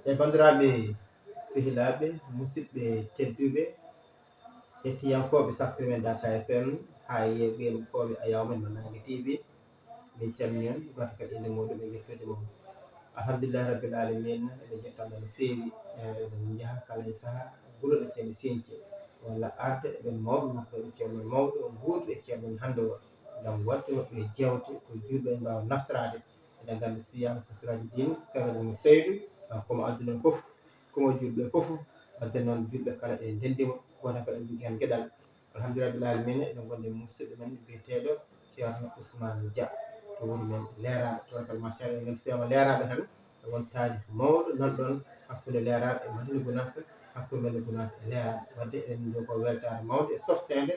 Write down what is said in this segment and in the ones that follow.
bandiraɓe sehilaɓe musidɓe tedduɓe hettiyankoɓe saftere men Daka FM ha yeɓema koɓe ayawmen no Nangue TV min calmini on goto kadi inde muɗum e yettude mum alhamdulillahi rabbil alamin eɗen jettamo no feewi eɗen jaaha kala e saaha guuɗo ɗo ceerno Sinthié walla arde eɓen mawɓe makko e ceerno mawɗo guurɗo e ceerno men hande o gam wadde mabɓe jewte ko julɓe mbawa naftorade eɗen gandi so wiyama safiraji diine safiraji Seydou komo adduno foof komo julɓe foof wadde noon julɓe kala e ndendima goto kala ene jogui hen gueɗal alhamdulillahi rabbil alamin eɗen gondi e musidɗo men biyeteɗo ceerno Ousmane Dia to wuuro men Leraɓe toon machallah eɗen gandi so wiyama Leraɓe tan won tarif mawɗo nanɗon hakkude Leraɓe e Madina Gounass hakkude Madina Gounass e Leraɓe wadde eɗen jogui ko weltare mawde e softede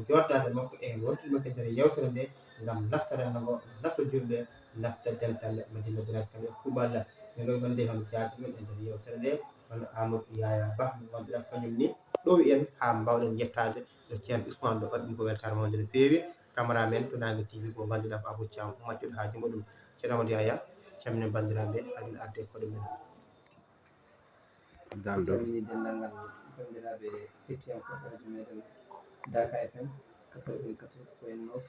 joddade makko e wontude makko e nder yewtere nde gam naftarango nafta julɓe nafta dental Madina Gounass kamɓe kuuɓalla eɗen gandi hono jaadumen e nder yewtere nde hono Amadou Yaya Ba mo ganduɗa kañum ni ɗowi en ha mbawɗen yettade ɗo ceerno Ousmane ɗo waɗi ɗum ko weltare mawde no feewi cameramen to Nangue TV ko ganduɗa ko Abou Thiam majjuɗo ha jungo ɗum ceerno Amadou Yaya calminen bandiraɓe haɗen arde e koɗo men calmini dendagal bandiraɓe hettiyankoɓe radio meɗen Daka FM 94.9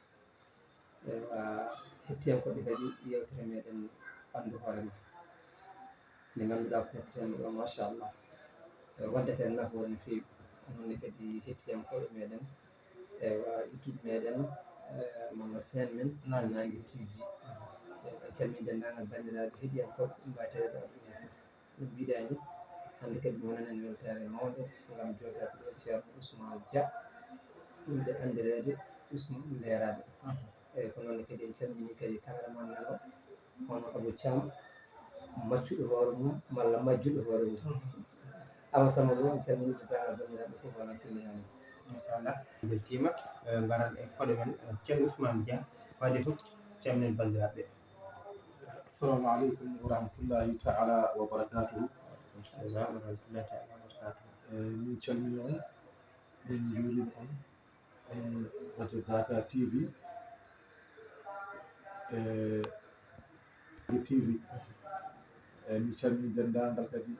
ewa hettiyankoɓe kadi yewtere meɗen ɓandu hoorema nde ganduɗa ko hettirande ɗo machallah wadde kadi nafoore no feewi nonne kadi hettiyankoɓe meɗen ewa YouTube meɗen malla chaine men Nangue TV en calmini dendagal bandiraɓe heeɗiyankoɓe mbatede ɗo aduna hen foof no mbiɗani hande kadi mi wonanen weltare mawde gam joddade ɗo ceerno Ousmane Dia ɓurɗo andirede Ousmane Leraɓe eyyi ko noon kadi en calmini kadi cameraman men o hono Abou Thiam maccuɗo hoore mum malla majjuɗo hoore mum Awa Samba Lo en calmini dendagal bandiraɓe foof ala kulli hal inchallah beltima garan e koɗo men ceerno Ousmane Dia wadde foof calminen bandiraɓe assalamu aleykum wa rahmatullahi taala wa barakatuhu salam wa rahmatullahi taala wa barakatuhu min calmini on min juurima on radio Daka TV TV mi calmini dendagal kadi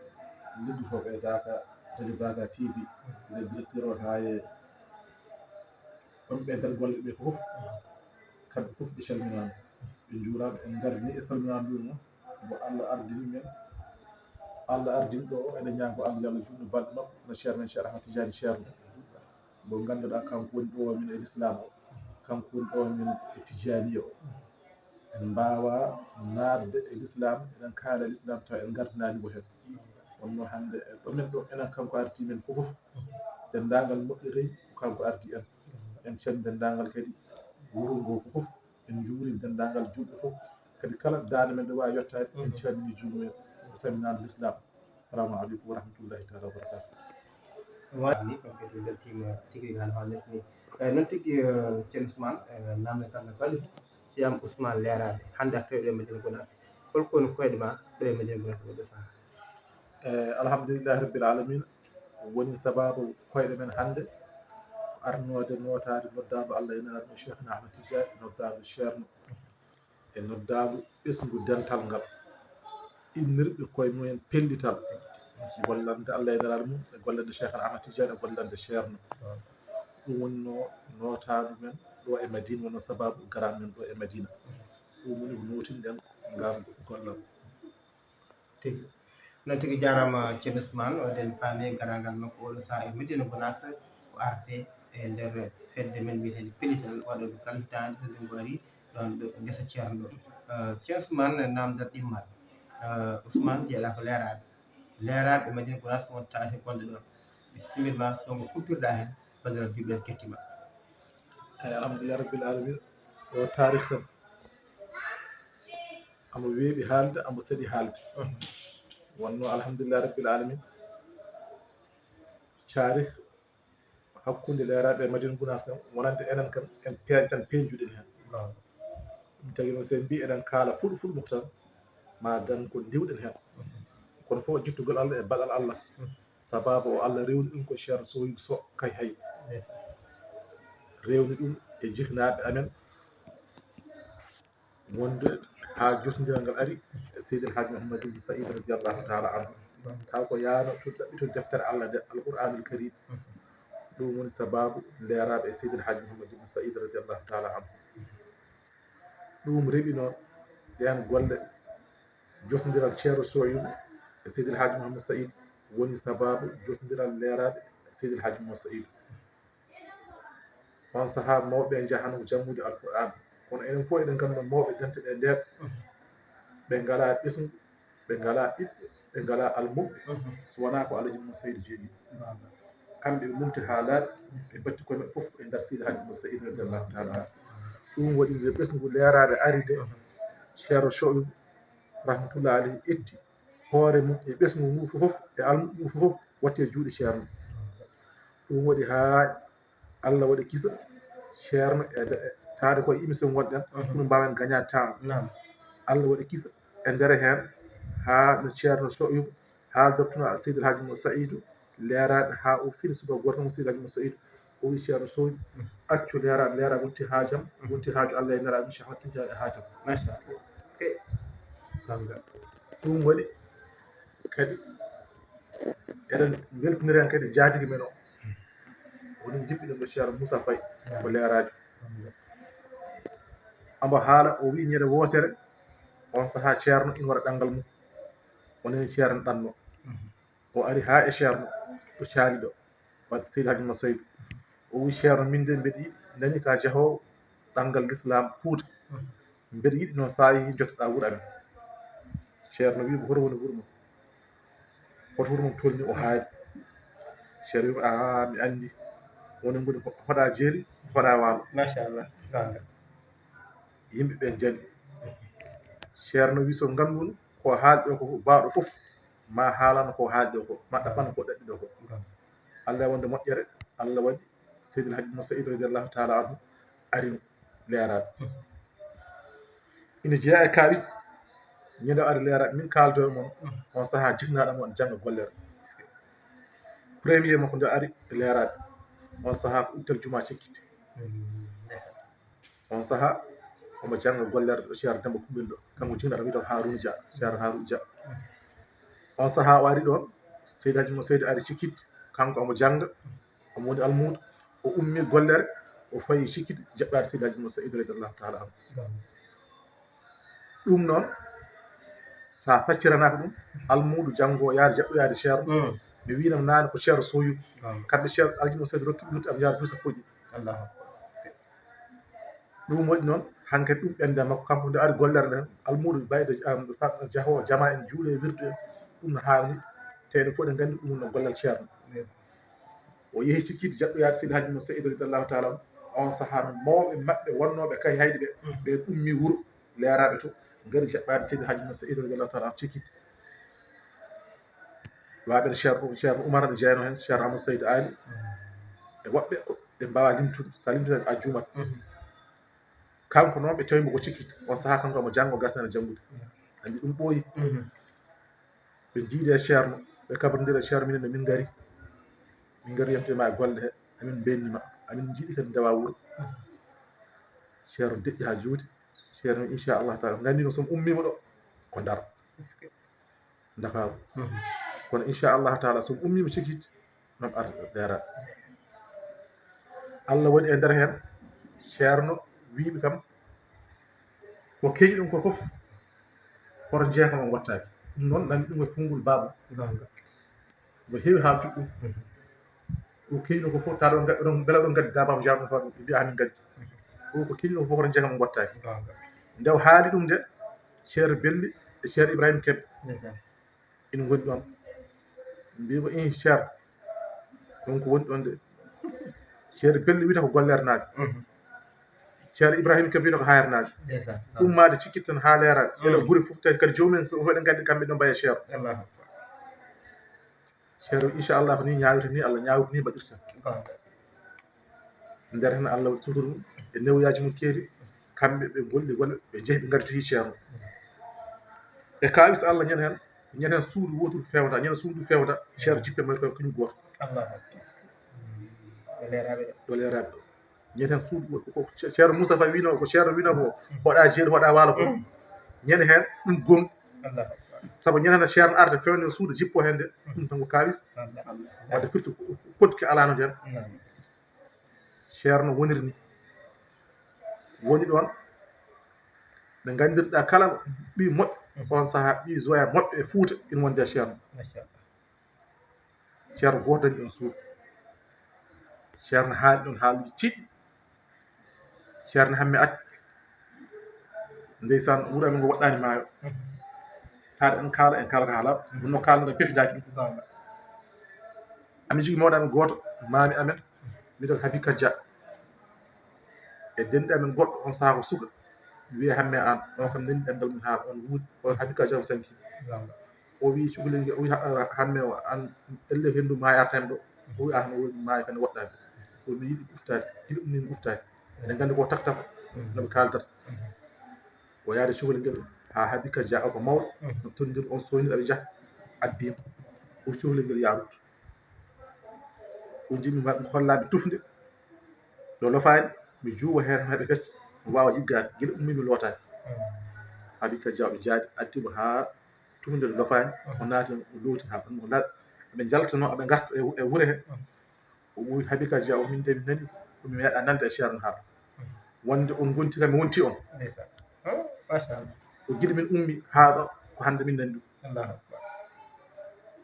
liggotoɓe e Daka radio Daka TV nde directeur o ha e wonɓe nder golle ɓe foof kamɓe foof ɓe calminama ɓe juurama en gardini e salminade ɗum mo Allah ardini men Allah ardini ɗo eɗen ñaago Allah yo Allah jutnu balɗe makko no ceerno men Cheikh Ahmad Tidiane ceerno mo ganduɗa kanko woni ɗo min e l'islam o kanko woni ɗo min e Tidiania o en mbawa nadde e l'islam eɗen kaala e l'islam taw en gardinanimo hen wonno hande ɗomen ɗo enen kanko ardi men foof dendagal moƴƴereyi kanko ardi en calmini dendagal kadi wuuro ngo foof en juuri dendagal julɓe foof kadi kala dande men ɗo wawi yettade en calmini julmumen salminade l'islam assalamu aleykum wa rahmatullahi taala wa barakatuh wani ko kadi beltima tigui han haalnet ni noon tigui ceerno Ousmane namde kamɓe balɗe siyam Ousmane Leraɓe hande a tawi ɗo e Madina Gounass holko woni koyɗema ɗo e Madina Gounass oɗo saaha alhamdulillahi rabbil alamin woni sababu koyɗe men hande ko arnode notade noddaɗo Allah e nelaɗo Cheikhna Ahmad Tidiane noddaɗo ceerno e noddaɗo ɓesgu dental ngal innirɓe koye mumen pellital gollande Allah e nelaɗo mum e gollande Cheikhna Ahmad Tidiane e gollande ceerno ɗum wonno notaɗo men ɗo e Madina wonno sababu garan men ɗo e Madina ɗum woni ko notinɗen ngam gollal tigui noon tigui jarama ceerno Ousmane oɗen paami garagal makko oɗo saaha e Madina Gounass ko arde e nder fedde men wiyetede pellital waɗoɓe kala hitande so ndungu ari ɗon ɗo guesa ceerno ɗo ceerno Ousmane namdal ɗimmal Ousmane jeeyaɗa ko Leraɓe Madina Gounass won taati gonɗe ɗon bisimilla somo kuppirɗa hen bandiraɓe julɓe en kettima eyyi alhamdulillahi rabbil alamin o tarih kam amo weeɓi haalde amo saɗi haalde wonno alhamdulillahi rabbil alamin carih hakkude Leraɓe e Madina Gounass kam wonande enen kam en tan penjuɗen hen ɗum tagui noon sen mbi eɗen kaala fulfulde tan ma dañ ko diwɗen hen kono foof jittugol Allah e baaɗal Allah sababu o Allah rewni ɗum ko ceerno Sohibou Sow kay hay rewni ɗum e jihnaɓe amen wonde ha jotodiral ngal ari seydi el hadji mouhamadou ibn saïd radiallahu taala anhu taw ko yaano to ɗaɓɓito deftere allah nde alqouranul karim ɗum woni sababu leeraɓe e seydi el hadji mouhamadou ibn saïd radiallahu taala anhu ɗum reɓi noon ɗen golle jotodiral ceerno soyum e seydi el hadji mouhamadou saïd woni sababu jotodiral leeraɓe e seydi el hadji mouhamadou saïd on saaha mawɓe jahano jammude alqouran kono enen fof eɗen ganda mawɓe dente ɗe nder ɓe ngala ɓesgu ɓe ngala ɓiɓɓe ɓe ngala almuɓɓe so wona ko alaji mum saydou jeeɗi kamɓe ɓe mumti ha laaɓi ɓe batti koye maɓɓe fof e nder seydi hadji mum saïd radiallahu taala ɗum waɗi nde ɓesgu leeraɓe ari nde ceerno soyum rahmatullah alayhi etti hoore mum e ɓesgu ngu fof e almuɓe mum fof watte juuɗe ceerno ɗum waɗi ha allah waɗi kisa ceerno e taade koye émission gonɗen ɗum mbawen gagnade temps allah waɗi kisa e nder hen ha no ceerno soyum haaldortuno seydi el hadji mum saïdou leeraɓe ha o fini suka goto mo seydi hadji mum saïdou o wi ceerno soyum accu leeraɓe wonti haajam wonti haaju allah e neraɓe cheikh hakkille e haajam machallah ɗum waɗi kadi eɗen weltiniren kadi jaadigui men o woni jiɓɓiɗen ɗo ceerno moussa faye ko leerajo amo haala o wi ñande wotere on saaha ceerno ina waɗa ɗanngal mum onen ceerno ɗanno o ari ha e ceerno ɗo caali ɗo wadde seydi hadji mum saydou o wi ceerno min de mbeɗa yiɗi nani ka jahowo ɗanngal l'islam Fouta mbeɗa yiɗi noon sa yeehi jottoɗa wuuro amen ceerno wimo hoto woni wuuro mum hoto wuuro mum tolni o haali ceerno wimo a mi anndi woni ngoni hoɗa jeeri hoɗa waalo machallah yimɓe ɓe jani ceerno wi so ngannduno ko haalɗo ko mbawɗo fof ma haalano ko haalɗo ko ma ɗaɓɓano ko ɗaɗɗiɗo ko allah wonde moƴƴere allah waɗi seydi el hadji mum saïd radiallahu taala anhu ari leeraɓe ina jeeya e kaɓis ñande ari leeraɓe min kaldo e moon on saaha jignaɗamo on jangga gollere premier makko nde ari e leeraɓe on saaha ko uttal juma cekkite on saaha omo jangga gollere ɗo ceerno Demba Kumbel ɗo kanko jignaɗo wiyete Harouna Dia ceerno Harouna Dia on saaha o ari ɗon seydi hadji mum saydou ari cikkite kanko omo jangga omo woni almudo o ummi gollere o fayi cikkite jaɓɓade seydi hadji mum saydou radiallahu taala anhu ɗum noon sa facciranaka ɗum almudo janggo yaade jaɓɓoyade ceerno mi winam nane ko ceerno soyum kamɓe ceerno alhaji mum saydou rokki ɓirde am yaade 2 sappoji ɗum waɗi noon hankkadi ɗum ɓende makko kanko nde ari gollere nden almudo bayde jahowo jama en juuɗe e wirdu en ɗum no haalni te enen fof eɗen nganndi ɗum no gollal ceerno o yeehi cikkide jaɓɓoyade seydi hadji mum saydou radiallahu taala on saaha no mawɓe maɓɓe wonnoɓe kay hayde ɓe ummi wuuro leeraɓe to ngari jaɓɓade seydi hadji mum saydou radiallahu taala cikkide waɓe ceerno oumar ne jeyano hen ceerno amadou saydou ali e woɓɓe ɓe mbawa limtude sa limtita a juumat kanko noon ɓe tawimo ko cikkite on saaha kanko omo janggo gasnane janggude andi ɗum ɓooyi ɓe jiide e ceerno ɓe kabrodira ceerno minen no min ngari yentema e golle he amin bennima amin jiiɗi kadi ndewa wuuro ceerno deƴƴi ha juuti ceerno inchallahu taala gandino somi ummima ɗo ko Ndar Dakaru kono inchallahu taala somi ummima cikkite noon arta leeraɓe allah waɗi e nder hen ceerno wiɓe kam ko keeñi ɗum ko fof hoto jeekama wattaki ɗum noon nandi ɗum e konngol baaba no heewi haaltude ɗum ko keeñi ɗum ko fof taɗo ɗon beela ɗon gaddi dabama jawɗum hoɗum ɓe mbiya hamin gaddi o ko keeñi ɗum ko fof hoto jeekama wattaki nde o haali ɗum de ceerno belli e ceerno Ibrahima Kebe ina goni ɗon mbimo ceerno ɗum ko woni ɗon de ceerno belli wiyata ko gollernaade ceerno Ibrahima Kebe wiyata ko hayarnaade ummade cikkit tan ha leeraɓe ɓeɗo guri fof tawi kadi jomumen fof eɗen gandi kamɓe ɗo mbaye ceerno ceerno inchallahu ni ñawita ni Allah ñawita ni mbaɗirta nder hen Allah waɗi suturu mum e newyaji mum keedi kamɓe ɓe golli golle ɓe jeehi ɓe gartoyi ceerno e kawis Allah ñanden hen suudu wotudu fewda ñanden suudu fewda ceerno jippe may ko kañum goto ɗo leeraɓe ɗo ñanden suudu ko ceerno Moussa Faye wino ko ceerno wino ko hoɗa jeeri hoɗa waalo ko ñande hen ɗum gom sabu ñanana ceerno arde fewne suudu jippo hen nde ɗum tan ko kalis wadde firti kodki alano nden ceerno woniri ni woni ɗon ɓe gandirɗa kala ɓi moƴƴo on saaha ɓi zoya moƴƴo e Fouta ina wonde ceerno ceerno goto dañi ɗon suudu ceerno haali ɗon haaluji tiɗɗi ceerno hammi acci ndeysan wuuro amen ngo waɗɗani maayo taade en kalata haala wonno kalnoɗa pefidaki ɗum ami jogui mawɗo amen goto mami amen mbiɗon Habika Dia e denɗi amen goɗɗo on saaha ko suka wiye hamme an on kam nani ɗemgal mum haala on wuuɗi on Habika Dia o sanki o wi cukalel ngel o wi hamme o an elle hendu maayo artani ɗo o wi an o wi maayo kane woɗɗani o mi yiɗi uftade hiɗi ɗum min uftade eɗen gandi ko taktako noɓe kaldata o yaade cukalel ngel ha Habika Dia o ko mawɗo no tondir on soynir aɓe jaaha abbima o cukalel ngel ya ruttu o jimi hollaɓe tufde yo lofani mi juuwa hen heɓe gacci mi wawa jiggade guila ummi mi lootaki Habika Dia ɓe jaadi addimo ha tufde lofani o naati o looti ha ɓandu o laaɓi ɓe jaltano aɓe garta e wuuro he o wi Habika Dia o min de mi nani komi meeɗa nande e ceerno haala wonde on gonti kam mi wonti on o guila min ummi ha ɗo ko hande min nani ɗum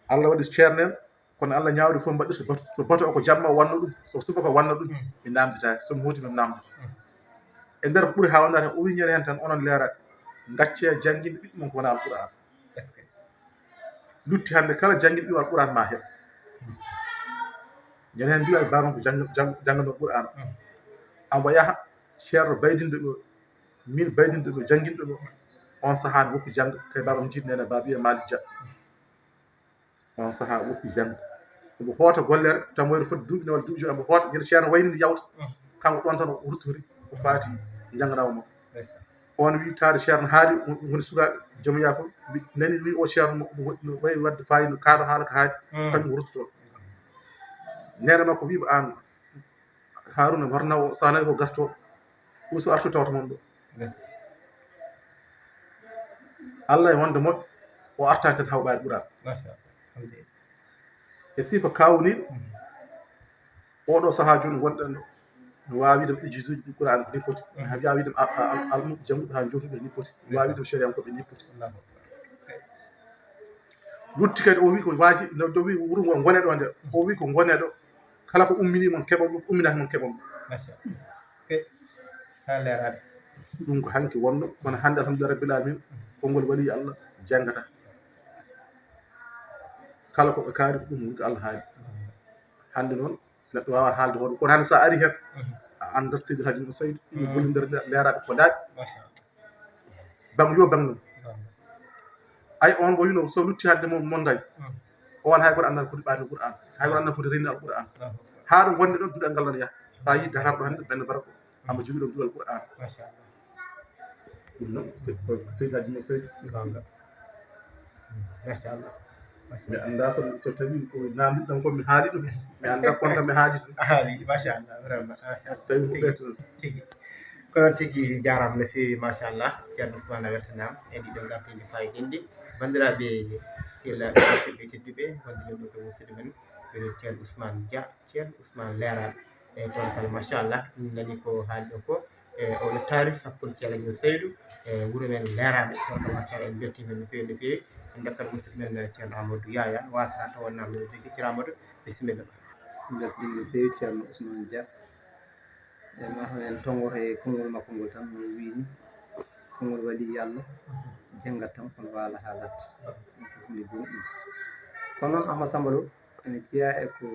Allah waɗi ceerno en kono Allah ñawri fof mbaɗirta so bato o ko jamma o wanno ɗum so subaka wanno ɗum mi namdetaki somi huuti mi namdata e nder ko ɓuuri ha wondata o wi ñande hen tan onon leeraɓe gacce jangguinde ɓiɓɓe mon ko wona alquran lutti hande kala jangguiɗo ɓiɓɓe alquran ma heeɓ ñande hen mbiya bamam ko janggano alquran amo yaaha ceerno baydinɗo ɗo min baydinɗo ɗo jangguinɗo ɗo on saaha woppi jangde kay babam jiid nene baba wiye Malick Dia on saaha woppi jangde omo hoota gollere tamoyre foti duuɓi walla duuɓi joyi omo hoota guila ceerno wayni yawta kanko ɗon tan o ruttori ko faati jangganama makko on wi taade ceerno haali woni sukaɓe joom yaa fof nani ni o ceerno no wayi wadde fayida kaalo haala ko haali kañum o ruttoto nene makko wiimo an Harouna horna o sa nani ko garto ɗum so artu tawta mon ɗo Allah e wonde moƴƴo o artani tan hawɓade ɓuura e sifa kawniɗo oɗo saaha joni gonɗen ɗo mi wawi widemo église uji ɗi Qur'an ko ni poti mi wawi widemo almuɓe jangguɓe ha jotuɓe ni poti mi wawi widemo chériyankoɓe ni poti lutti kadi o wi ko waji no wi wuuro ngo gone ɗo nde o wi ko gone ɗo kala ko ummini mon keɓa ɗum umminaki mon keɓa ɗum ha leeraɓe ɗum ko hanki wonno kono hande alhamdulillah rabbil alamin konngol wali Allah janggata kala koɓe kaari ko ɗum woni ko Allah haali hande noon neɗɗo wawa haalde hoɗum kono hande sa ari hen a andat Seydi El Hadji Oumar Saydou ina gollidira leeraɓe ko laaɓi bam yo bam noon ay on bo wino so lutti hadde mon dañ on hay goto andal foti ɓaade Qur'an hay goto andal foti rende alquran ha ɗum wonde ɗon duɗal ngal nan yaha sa yi Dakar ɗo hande bende bara ko amo jogui ɗon duɗal Qur'an ɗum noon Seydi El Hadji Oumar Saydou machallah mi anda so tawi ko namdiɗan ko mi haali ɗum mi anda kono kam mi haali haali machallah vraiment tawi ko ɓeyta tigi kono tigui jarama no fewi machallah ceerno Ousmane a weltanama e ɗiɗo gartiji fayidinde bandiraɓe sehilaɓe ɓe tedduɓe wonde ɗo ko musidɗo men ceerno Ousmane Dia ceerno Ousmane Leraɓe e toon kala machallah ɗum nani ko haali ɗo ko e oɗo tarih hakkude Ceerno Aliou Seydou e wuuro men Leraɓe toon ko machallah en beltima no fewi no fewi en dokkat musidɗo men ceerno Amadou Yaya wasata taw wonnama no jogui ceerno Amadou bisimilla belɗum no fewi ceerno Ousmane Dia e mataw en tongoto e konngol makko ngol tan no wini konngol wali Allah janggat tan kono waala haalata hunde gonɗum kono noon Ahmad Samba Lo ene jeeya e ko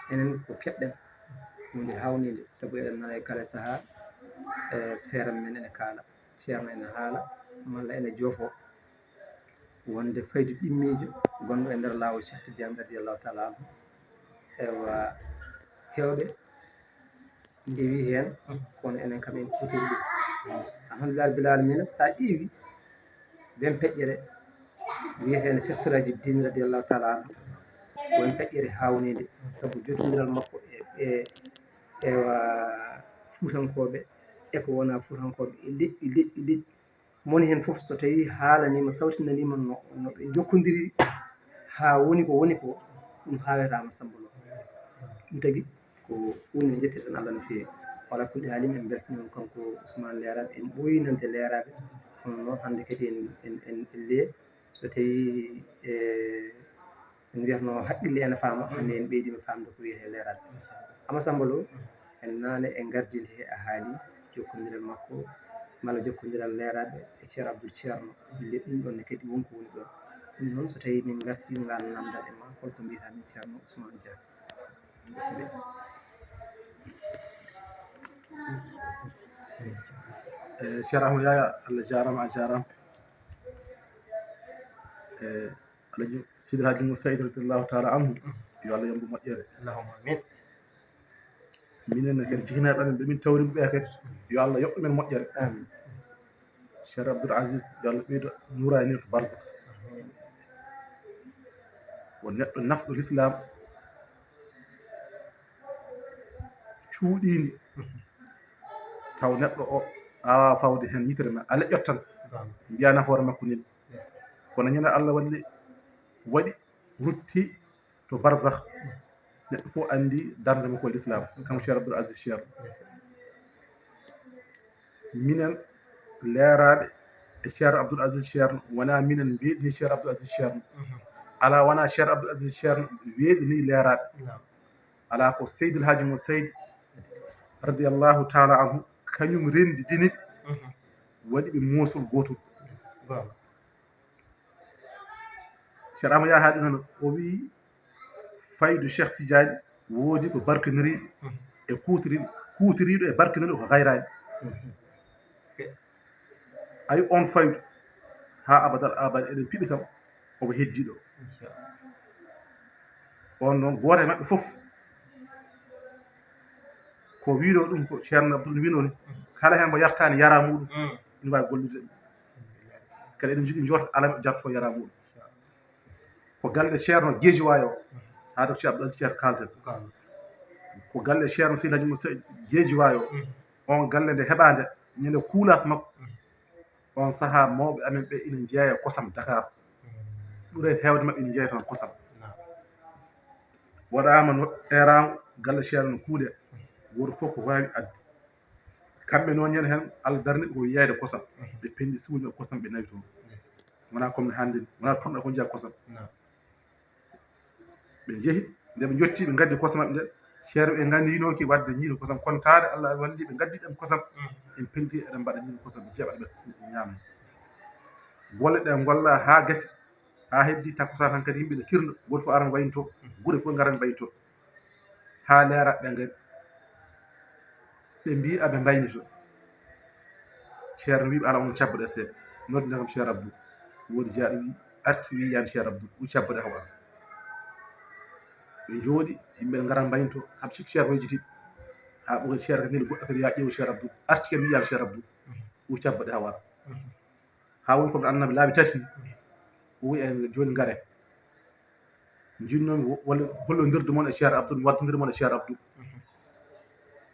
enen ko keɗɗen hunde hawnide sabu eɗen nana e kala saaha e seeran men ene kaala ceerno ene haala malla ene joofo wonde faydu ɗimmijo gonɗo e nder laawol Cheikh Tidiane radiyallahu taala anhu ewa hewɓe ndewi hen kono enen kam en kutiri ɗum alhamdulillah rabbil alamina sa ƴeewi ɓen peƴƴere wiyetene Cheikh Siraji Dine radiyallahu taala anhu won peƴƴere hawnide sabu jotodiral makko ewa fuutankoɓe eko wona fuutankoɓe e leƴƴi moni hen fof so tawi haalanima sawtinanima no ɓe jokkodiri ha woni ko ɗum hawetama Samba Lo. ɗum tagui ko hunde jetteten Allah no fewi. wala kulli haalin en beltanima kanko Ousmane Leraɓe en ɓooyi nande Leraɓe kono noon hande kadi en liye so tawi en wiyatno haqqille ene faama hande en ɓeydima famde ko wiyete Leraɓe. Ama Samba Lo en nane e gardine he a haali jokkodiral makko mala jokkodiral Leraɓe e ceerno Abdoul Ceerno bille ɗum ɗonne kadi wonko woni ɗon. ɗum noon so tawi min garti ngal namdal e ma holko mbiyatamin ceerno Ousmane Dia bisimilla. ceerno Ahmadou Yaya Allah jarama a jarama alaji Seydi Hadji Moussa Saïd radiallahu taala anhu yo Allah yambo moƴƴere. Allahumma amin. minen kadi jihinaɓe amen ɓe min tawrimo ɓe kadi yo Allah yoɓɓu men moƴƴere. Amin. Cheikh Abdoul Aziz yo Allah ɓeydo nurani to barzak o neɗɗo nafɗo l'islam cuuɗini taw neɗɗo o awa fawde hen yitere ma ala ƴottan mbiya nafoore makko nini kono ñande Allah walli waɗi rutti to barzakh neɗɗo fof andi darde makko e l'islam kanko Cheikh Abdoul Aziz Cheikh minen leeraɓe e Cheikh Abdoul Aziz Cheikh wona minen mbiɗini Cheikh Abdoul Aziz Cheikh ala wona Cheikh Abdoul Aziz Cheikh weeɗini leeraɓe ala ko Seydil Hadji Mo Seydi radiallahu taala anhu kañum rendi dini waɗi ɓe mosul gotol. Cheikh Amadou Ya haali noon o wi faydu Cheikh Tidiane woodi ko barkiniriɗo e kuutoriɗo e barkiniriɗo ko gayrani. ay on faydu ha abadal abadi eɗen piɗi kam omo heddiɗo on noon goto e maɓɓe fof ko wiino ɗum ko ceerno Abdoul wino ni kala hen mo yartani yara muɗum ina wawi gollude kadi eɗen jogui jorto alama jarto yara muɗum ko galle ceerno Guédiawaye o haade ko Cheikh Abdoul Aziz Ceerno kalten ko galle ceerno Seydi Hadji Moussa Guédiawaye o on galle nde heɓade ñande kuulas makko on saaha mawɓe amen ɓe ina jeeya kosam Dakar ɓuure hewde maɓɓe ina jeeya toon kosam waɗama no erago galle ceerno no kuuɗe woto fof ko wawi adde kamɓe noon ñande hen Allah darniɓe ko yeyde kosam ɓe pendi suuño kosam ɓe nawi toon wona comme no hande ni wona toon ko jeeya kosam ɓe jeehi nde ɓe jotti ɓe gaddi kosam maɓɓe nde ceerno ɓe gandinoki wadde ñiiɗo kosam kono taade Allah walli ɓe gaddi ɗem kosam en penti eɗen mbaɗa ñiiɗo kosam ɓe jeeɓa ɓe ñaama golle ɗe golla ha gasi ha heddi takkusa tan kadi yimɓe ne kirno goto fof aran wayno guure fof garan mbayi to ha leeraɓe ɓe gari ɓe mbi aɓe mbayni to ceerno wiɓe ala on cabboɗe seeɗa noddinde kam Cheikh Abdou woodi jaaɗo wi arti wi yani Cheikh Abdou wi cabboɗe haw ar ɓe jooɗi yimɓe ɓe garan mbayni to haɓe cikki ceerno hojjiti ha ɓoyi ceerno kadi neli goɗɗo kadi ya ƴeewu Cheikh Abdou arti kadi wi yani Cheikh Abdou wi cabboɗe haw ar ha woni koɓe annaɓe laaɓi tati o wi en joni gaare jinnomi walla hollodirdde moon e Cheikh Abdou waddodiri moon e Cheikh Abdou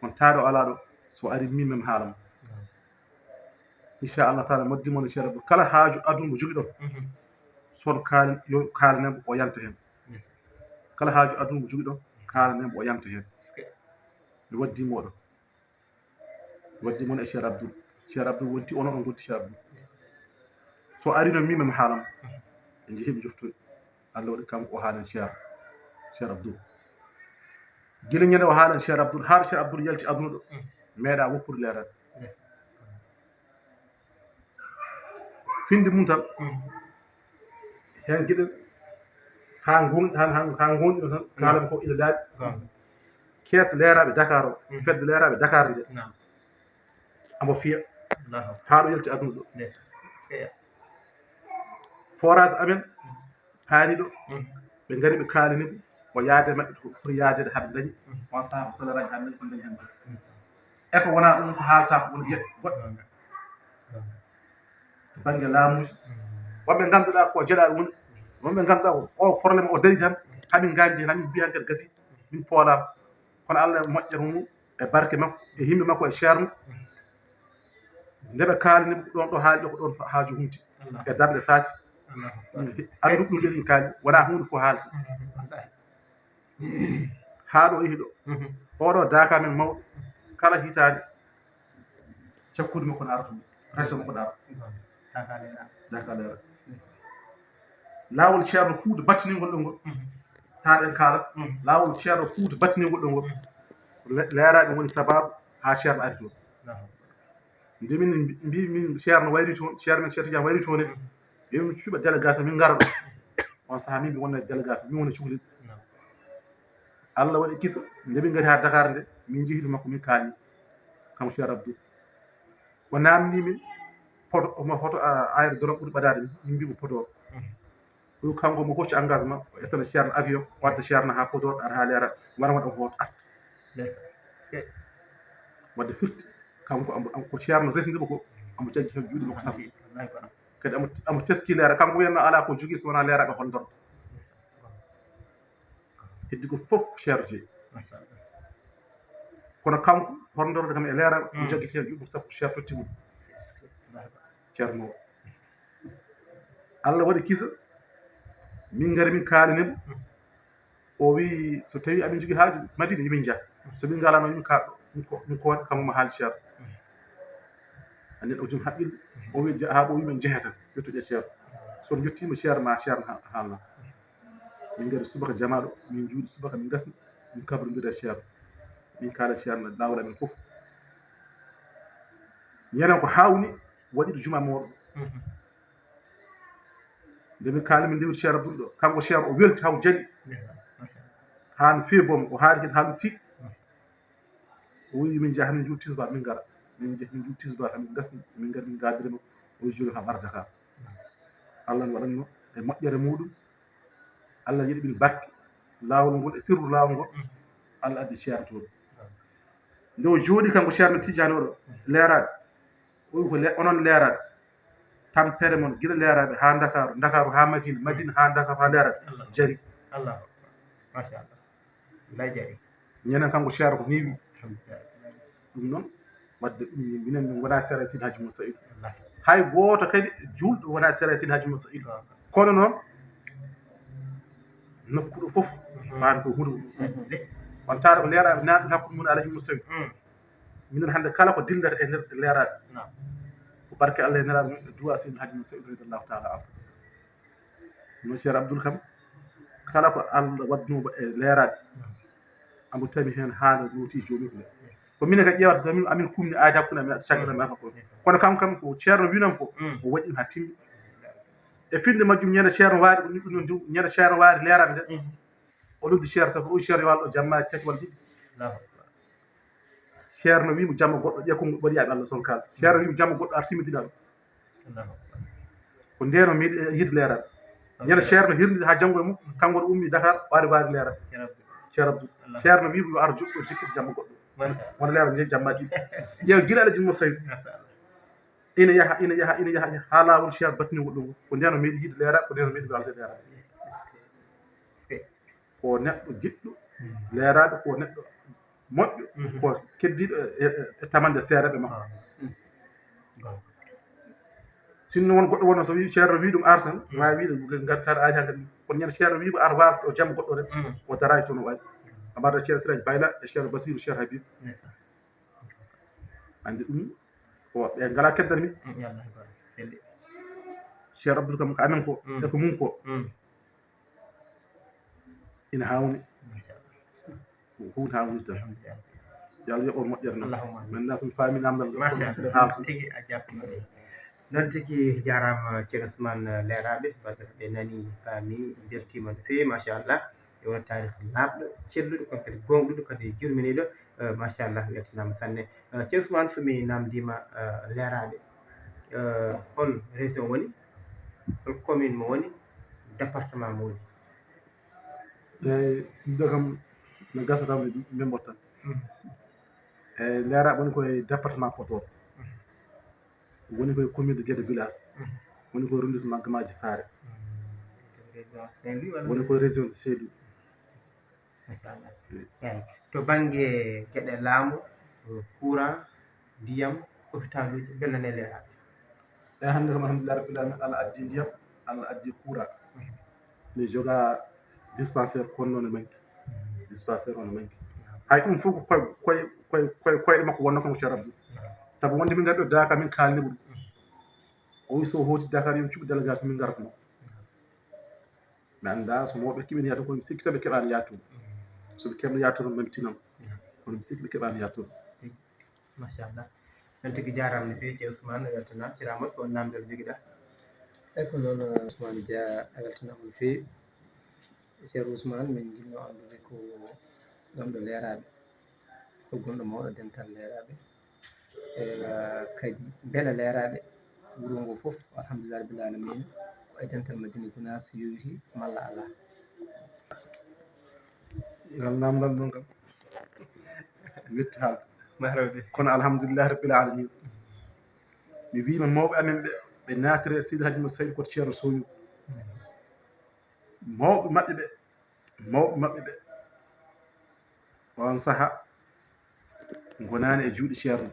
on taaɗo ala ɗo so ari mimem haalamo inchallah taala moddimon e Cheikh Abdou kala haaju aduna mo jogui ɗon son kaali yo kaalanemo o yanta hen kala haaju aduna mo jogui ɗon kaalanemo o yanta hen mi waddimo ɗon mi waddimon e Cheikh Abdou Cheikh Abdou wonti onon on gonti Cheikh Abdou so ari noon mimem haalamo ɓe jeehi ɓe joftori Allah waɗi kanko o haalen Cheikh Abdou gila ñande o haalen Cheikh Abdou haala Cheikh Abdou yalti aduna ɗo meeɗa woppude leerade finde mum tan hen gueɗel ha gonɗino tan kaalami ko ina laaɓi kees leeraɓe Dakar o fedde leeraɓe Dakar nde amo fiya ha ɗo yalti aduna ɗo forage amen haali ɗo ɓe gari ɓe kaalaniɓe o yaade maɓɓe ko foti yaadede haɓe dañi on saaha ko solaraji ha dañi ko dañi hen e ko wona ɗum ko haalta ko woni gueɗe goɗɗe to banggue laamuji wonɓe ganduɗa ko jeeɗaɗo woni wonɓe ganduɗa ko o probléme o daari tan hamin gandi hen hamin mbiya kadi gasi min poolama kono Allah e moƴƴere mum e barke makko e yimɓe makko e ceerno nde ɓe kaalani ɗon ɗo haali ɗo ko ɗon haaju humti e darde saasi anndu ɗum ɗen kaali wona hunde fof haalti haa ɗo yehi ɗo oɗo daka men mawɗo kala hitaande cakkude makko no arata resa makko ɗaaro daka leera laawol ceerno fuuta battiningol ɗo ngol haaɗen kaalat laawol ceerno fuuta battiningol ɗo ngol leeraaɓe woni sababu haa ceerno ari toon nde min mbi min ceerno wayri toon ceerno men Cheikh Tidiane wayri toon en yomin cuuɓa délégation min ngara ɗo on sahaa min mi wonna délégation min woni cuhlel Allah waɗi kisa nde min ngari haa Dakar nde min jehi to makko min kaali kam Cheikh Abdou o namdi min poto omo hoto aérodrome ɓuri ɓadaade min mbi mo Podor ɗum kanko mo hocci engagement o ettana ceerno avion wadde ceerno haa Podor ara haa leerat wara waɗa ko at wadde firti kanko ko ceerno resndimo ko omo jaggi hen juuɗe makko safi kadi amo teski leera kanko wiyanno ala ko jogii so wona leeraɓe hollorɓe heddi ko fof ko ceerno jeeyi kono kanko horndorde kam e leeraɓe mo jaggiti hen juuɗe sappo ceerno totti mum ceerno o Allah waɗi kisa min ngari min kaalinimo o wi so tawi amin jogii haaju Madina yomin jah so min ngalano min kaaɗo min ko waɗi kammo mo haali ceerno annen o joom haqqille o wi haa ɓo wimen jehe tan yettoɗe ceerno so jettima ceerno ma ceerno haalna min ngari subaka jamaɗo min juuɗi subaka min gasni min kabrodiri e ceerno min kaala ceerno laawol amen fof ñanden ko hawni waɗiɗo juma mawɗo nde min kaali min ndewri ceerno Abdoul ɗo kanko ceerno o welti haw jaɗi haan feebomo o haali kadi haalu tiiɗ o wi min jaha min juuɗi tisbar min ngara min jehi min juuɗi tisbar amin gasni min ngari min gaadirima o joni ham ara Dakar Allah ne waɗanno e moƴƴere muɗum Allah yiɗi ɓin barke laawol ngol e sirru laawol ngol Allah addi ceerno toon nde o jooɗi kanko ceerno Tidiane oɗo leeraɓe o wi ko onon leeraɓe tampere mon gila leeraɓe haa Dakaru Dakaru haa Madina Madina haa Dakaru haa leeraɓe jari machallah lay jari ñanden kanko ceerno ko ni wi ɗum noon wadde ɗum minen min wona sera Sidi Hadji Moussa Saïdou hay gooto kadi julɗo wona sera Sidi Hadji Moussa Saïdou kono noon nokkuɗo fof faani ko hunde on taata ko leeraɓe nanɗon hakkude mum Alhaji Moussa Saïdou minen hannde kala ko dillata e nder leeraɓe ko barke Allah e neraɓe mum e duwa Sidi Hadji Moussa Saïdou radiyallahu taala anhu no Cheikh Abdoul kam kala ko Allah waddunomo e leeraɓe amo tami hen haano nooti jomum ɓe ko minen kadi ƴewata so min amin kumni aade hakkude amen caggal men ko kono kanko kam ko ceerno winan ko o waɗi ha timmi e finde majjum ñande ceerno waari ɗum ɗum ɗum ñande ceerno waari leeraɓe nde o noddi ceerno taw o ceerno walɗo jamma tati walla ɗiɗi ceerno wimo jamma goɗɗo ƴe konngol ɓaɗiyaɓe Allah son kala ceerno wimo jamma goɗɗo ar timmidina ɗum ko ndeno meeɗi yiide leeraɓe ñande ceerno hirdi ha janngo e mum kanko ɗo ummi Dakar waari leeraɓe ceerno Abdoul ceerno wimo yo ar joɗɗo jikkita jamma goɗɗo wona leera jeeyi jamma ɗiɗi ƴeew gila Alhaji Moussa Saïdou ina yaha haa laawol ceerno battiningol ɗum ko ndeno meeɗi yiide leeraɓe ko ndeno meeɗi walde leeraɓe ko neɗɗo jiɗɗo leeraɓe ko neɗɗo moƴƴo ko keddiɗo e tamande seereɓe makko sinno won goɗɗo wonno so wi ceerno wi ɗum ar tan wawi wiide gaddaade aadi ha kadi kono ñande ceerno wi ko ar waalto ɗo jamma goɗɗo rek o daraki toon o waɗi amada ceerno Siraji Bayla e ceerno Bassirou Cheikh Habib andi ɗum ko ɓe ngala keddani min Cheikh Abdoul kam ko amen ko e ko mum ko ina hawni ko hunde hawni tan yo Allah yoɓon moƴƴere noon maintenant somi faami namdal tigi a jaɓɓi noon tigi jarama ceerno Ousmane leeraɓe bandiraɓe nani faami beltima no feewi machallah e won tarih laaɓɗo celluɗo kono kadi gonɗuɗo kadi jurminiɗo machallah weltanama sanne ceerno Ousmane somi namdima leeraɓe hol région woni hol commune mo woni département mo woni eyyi ɗum kam no gasa tan memboto tan eyyi leeraɓe woni koye département Podor woni koye commune de Guédé village woni koye arrondissement Gamaji Sare woni koye région de Sédhiou eyyi to banggue gueɗe laamu courant ndiyam hôpitaluji bellane leeraɓe eyi hannde kam alhamdulillah rabbil alamin Allah addi ndiyam Allah addi courant mi joga dispensaire kono noon e manki dispensaire ono manki hay ɗum fof ko koyɗe makko wonno kam ko ceerno Abdou sabu wonde min ngari ɗo Dakar min kalnimo ɗum o wi so hooti Dakar yomi cuɓi délégation min garata mo mi annda so mawɓe keeɓini yahde kono mi sikki tan ɓe keɓani yattude soɓe keɓno yattude tan mami tinan kono mi sikki ɓe keɓani yattude machallah on tigui jarama no fewi ceerno Ousmane weltana ciramoƴ ko namdal joguiɗa eyi ko noon Ousmane Dia a weltanama no fewi ceerno Ousmane min jinno andude ko gonɗo leeraɓe ko gonɗo mawɗo dental leeraɓe kadi beele leeraɓe wuro ngo foof alhamdulillah rabbil alamina ko e dental Madina Gounass yowihi malla ala ngal namdal ɗon kam wetti haalde marode kono alhamdulillah rabbil alamin mi wima mawɓe amen ɓe natire e Seydi Hadji Mouhamed Saydou koto ceerno Sowiou mawɓe maɓɓe ɓe on saaha gonani e juuɗe ceerno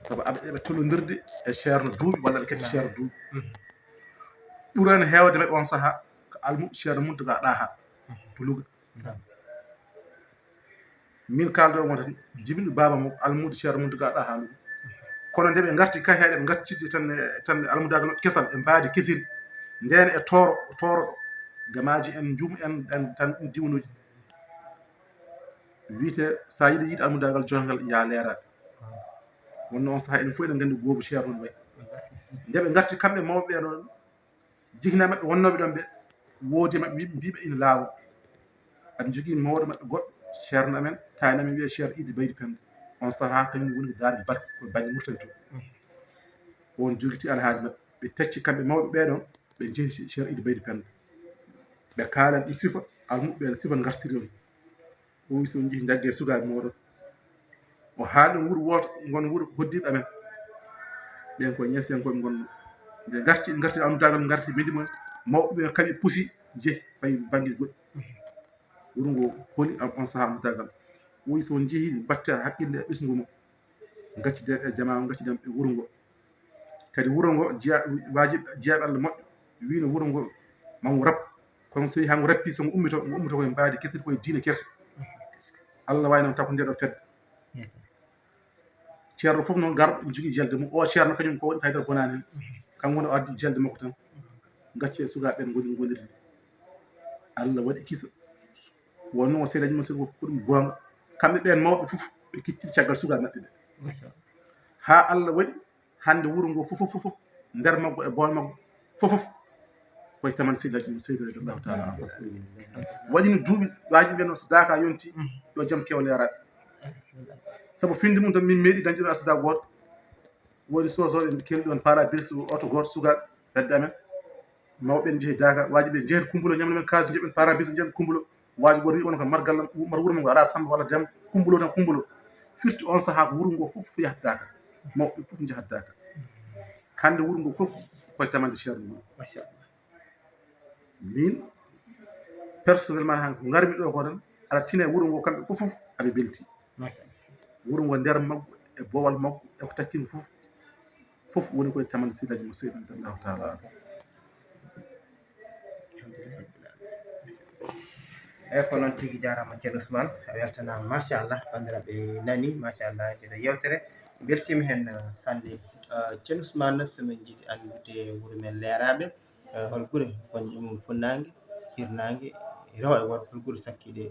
sabu eɓe tolodirde e ceerno duuɓi walla ɓe ketta ceerno duuɓi ɓurani hewde maɓɓe on saaha ko almuɓe ceerno Mountaga Ɗaha to Louga min kaldo mo tan jibinɗo baba mo almude ceerno Mountaga Ɗaha Louga kono nde ɓe garti kaheɗe ɓe gaccide tan almudagal maɓɓe kesal e mbaadi kesiri nden e tooro ɗo gamaji en juum en tan ɗum diwanuji wiite sa yiiɗi almudagal jongal ya leeraɓe wonno on saaha enen fof eɗen gandi goomu ceerno no wayi nde ɓe garti kamɓe mawɓe ɓe ɗon jigina maɓɓe wonnoɓe ɗon ɓe woodi maɓɓe mbiɓe ina laawo aɓe jogui mawɗo maɓɓe goɗɗo ceerno amen tani amen wiye ceerno Idi Baydy Penda on saaha kañum woni ko darde barke ko banggue Mauritanie to on joguiti alhaali maɓɓe ɓe tacci kamɓe mawɓe ɓeɗon ɓe jeehi ceerno Idi Baydy Penda ɓe kaalani ɗum sifa almuɓe ɓe sifa gartiri on o wi so jeehi jaggue sukaɓe moɗon o haali wuuro woto gon wuuro hoddiɓe amen ɓen ko ñesenkoɓe gonno ɓe garti almudagal garti midi mumen mawɓe ɓe kañƴe puusi jeehi fayi banggue goɗɗi wuuro ngo holi on saaha almudagal o wi so jeehi batte haqqille e ɓesgu mo gacciden e jama gacciden e wuuro ngo kadi wuuro ngo jeeyaɓe Allah moƴƴo wino wuuro ngo mamo rab kono so yi hango rappi so ngo ummito koye mbaadi kesiri koye diine kesso Allah wawi noon taw ko ndeɗo fedde ceerno fof noon garɗo jogui jelde mum o ceerno kañum ko waɗi haydara bonani hen kanko woni o addi jelde makko tan gacci e sukaɓe ɓen gonirde Allah waɗi kisa wonno o Seydi Hadji Mouhamed Saydou ko ɗum gonga kamɓe ɓen mawɓe fof ɓe kecciti caggal sukaɓe maɓɓe ɓe ha Allah waɗi hande wuuro ngo fof nder maggo e bool maggo fof koye taman Seydi Hadji Mouhamed Saydou radiyallahu taala waɗino duuɓi waji ɓen so Dakar yonti yo jaam kew leeraɓe sabu finde mum tan min meeɗi dañde ɗon accident goto woni sosoɓe kelɗi ɗon parabris oto goto sukaɓe bedde amen mawɓe en jeehi Dakar waji ɓe jeehi Kumbulo ñamde men kalis jeeɓen parabris jeeɓe Kumbulo waji goto wi on ko margal mar wuuro ngo ara Samba walla Demba Kumbulo tan Kumbulo firti on saaha ko wuuro ngo fof yahat Dakar mawɓe fof jahat Dakar hande wuuro ngo fof koye tamande ceerno mum min personnellement han ko garmi ɗo ko tan aɗa tina e wuuro ngo kamɓe fof aɓe belti wuuro ngo nder maggo e boowal maggo e ko takkimo fof woni koye tamande Seydi Hadji Mouhamed Saydou radiyallahu taala eyyi ko noon tigui jarama ceerno Ousmane a weltanama machallah bandiraɓe nani machallah ndeɗo yewtere beltima hen sanne ceerno Ousmane somin jiiɗi andude wuuro men leeraɓe hol guure gonɗe ɗum funnague hirnague rewo e worgo hol guure sakkiɗe